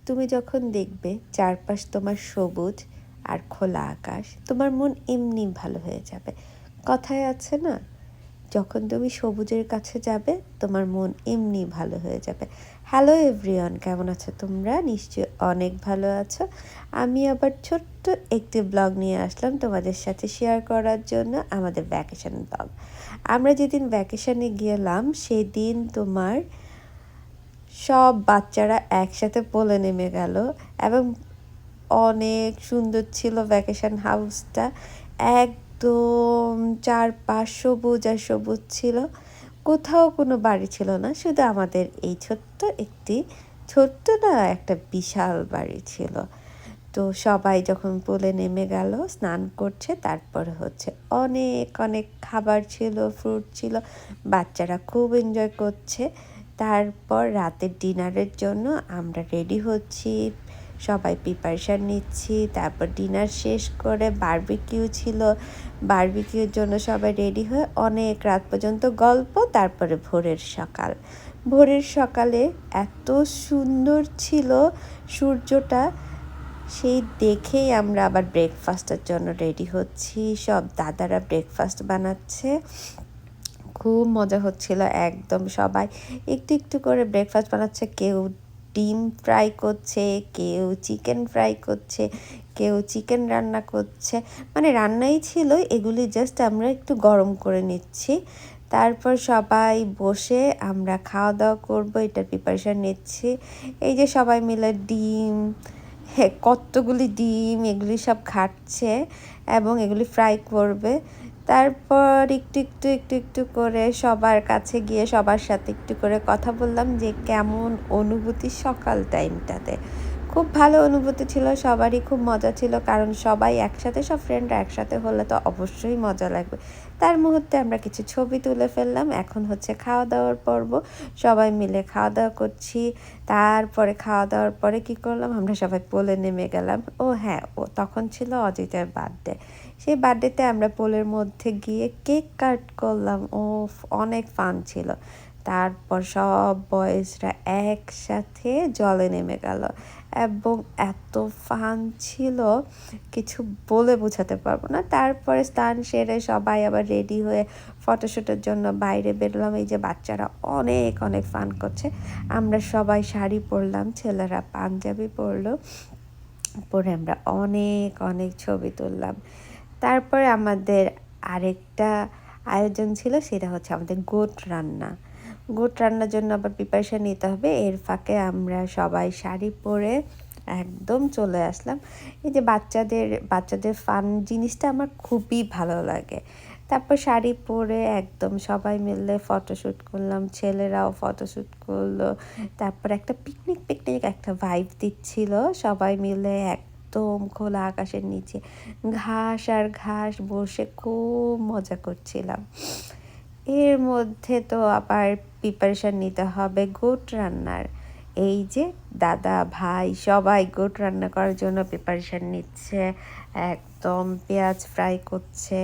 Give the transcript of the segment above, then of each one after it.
তুমি যখন দেখবে চারপাশ তোমার সবুজ আর খোলা আকাশ, তোমার মন এমনি ভালো হয়ে যাবে। কথায় আছে না, যখন তুমি সবুজের কাছে যাবে তোমার মন এমনি ভালো হয়ে যাবে। হ্যালো এভরিওয়ান, কেমন আছো তোমরা? নিশ্চয়ই অনেক ভালো আছো। আমি আবার ছোট্ট একটি ব্লগ নিয়ে আসলাম তোমাদের সাথে শেয়ার করার জন্য, আমাদের ভ্যাকেশন ব্লগ। আমরা যেদিন ভ্যাকেশনে গেলাম সেদিন তোমার সব বাচ্চারা একসাথে পোলে নেমে গেল এবং অনেক সুন্দর ছিল ভ্যাকেশন হাউসটা। একদম চারপাশ সবুজ আর সবুজ ছিল, কোথাও কোনো বাড়ি ছিল না, শুধু আমাদের এই ছোট্ট না একটা বিশাল বাড়ি ছিল। তো সবাই যখন পুলে নেমে গেল স্নান করছে, তারপরে হচ্ছে অনেক অনেক খাবার ছিল, ফ্রুট ছিল, বাচ্চারা খুব এনজয় করছে। তারপর রাতের ডিনারের জন্য আমরা রেডি হচ্ছি, সবাই প্রিপারেশান নিচ্ছি। তারপর ডিনার শেষ করে বারবিকিউ ছিল, বারবিকিউর জন্য সবাই রেডি হয়ে অনেক রাত পর্যন্ত গল্প। তারপরে ভোরের সকালে এত সুন্দর ছিল সূর্যটা, সেই দেখেই আমরা আবার ব্রেকফাস্টের জন্য রেডি হচ্ছি। সব দাদারা ব্রেকফাস্ট বানাচ্ছে, খুব মজা হচ্ছিল। একদম সবাই একটু একটু করে ব্রেকফাস্ট বানাচ্ছে, কেউ ডিম ফ্রাই করছে, কেউ চিকেন ফ্রাই করছে, কেউ চিকেন রান্না করছে, মানে রান্নাই ছিল এগুলি, জাস্ট আমরা একটু গরম করে নিচ্ছি। তারপর সবাই বসে আমরা খাওয়া দাওয়া করবো, এটার প্রিপারেশান নিচ্ছি। এই যে সবাই মিলে ডিম, হ্যাঁ কতগুলি ডিম এগুলি সব খাচ্ছে এবং এগুলি ফ্রাই করবে। তারপর একটু করে সবার কাছে গিয়ে সবার সাথে একটু করে কথা বললাম যে কেমন অনুভূতি সকাল টাইমটাতে। খুব ভালো অনুভূতি ছিল, সবারই খুব মজা ছিল, কারণ সবাই একসাথে, সব ফ্রেন্ডরা একসাথে হলে তো অবশ্যই মজা লাগবে। তার মুহূর্তে আমরা কিছু ছবি তুলে ফেললাম। এখন হচ্ছে খাওয়া দাওয়ার পর্ব, সবাই মিলে খাওয়া দাওয়া করছি। তারপরে খাওয়া দাওয়ার পরে কি করলাম, আমরা সবাই পোলে নেমে গেলাম। ও হ্যাঁ, ও তখন ছিল অজিতের বার্থডে। সেই বার্থডেতে আমরা পোলের মধ্যে গিয়ে কেক কাট করলাম। ও অনেক ফান ছিল। তারপর সব বয়েজরা একসাথে জলে নেমে গেল এবং এত ফান ছিল কিছু বলে বোঝাতে পারবো না। তারপরে স্নান সেরে সবাই আবার রেডি হয়ে ফটোশ্যুটের জন্য বাইরে বেরোলাম। এই যে বাচ্চারা অনেক অনেক ফান করছে। আমরা সবাই শাড়ি পরলাম, ছেলেরা পাঞ্জাবি পরলো, পরে আমরা অনেক অনেক ছবি তুললাম। তারপরে আমাদের আরেকটা আয়োজন ছিল, সেটা হচ্ছে আমাদের গোট রান্নার জন্য আবার প্রিপারেশান নিতে হবে। এর ফাঁকে আমরা সবাই শাড়ি পরে একদম চলে আসলাম। এই যে বাচ্চাদের ফান জিনিসটা আমার খুবই ভালো লাগে। তারপর শাড়ি পরে একদম সবাই মিলে ফটোশ্যুট করলাম, ছেলেরাও ফটোশ্যুট করলো। তারপর একটা পিকনিক একটা ভাইব দিচ্ছিল, সবাই মিলে একদম খোলা আকাশের নিচে ঘাস আর ঘাস বসে খুব মজা করছিলাম। এর মধ্যে তো আবার প্রিপারেশান নিতে হবে গোট রান্নার। এই যে দাদা ভাই সবাই গোট রান্না করার জন্য প্রিপারেশান নিচ্ছে, একদম পেঁয়াজ ফ্রাই করছে,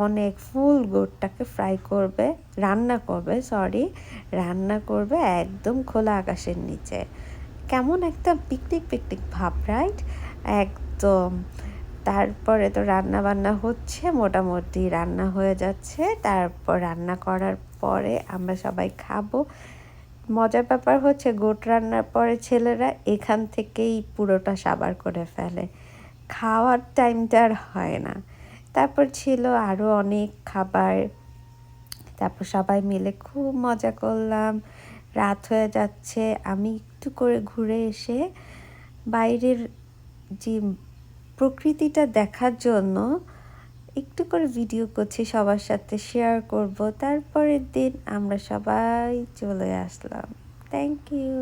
অনেক ফুল গোটটাকে রান্না করবে একদম খোলা আকাশের নিচে। কেমন একটা পিকনিক ভাব, রাইট? একদম। তারপরে তো রান্না বান্না হচ্ছে, মোটামুটি রান্না হয়ে যাচ্ছে। তারপর রান্না করার পরে আমরা সবাই খাবো। মজার ব্যাপার হচ্ছে গোট রান্নার পরে ছেলেরা এখান থেকেই পুরোটা সাবার করে ফেলে, খাওয়ার টাইমটা আর হয় না। তারপর ছিল আরও অনেক খাবার। তারপর সবাই মিলে খুব মজা করলাম। রাত হয়ে যাচ্ছে, আমি একটু করে ঘুরে এসে বাইরের যে প্রকৃতিটা দেখার জন্য একটু করে ভিডিও করছি, সবার সাথে শেয়ার করব। তারপরের দিন আমরা সবাই চলে আসলাম। Thank you.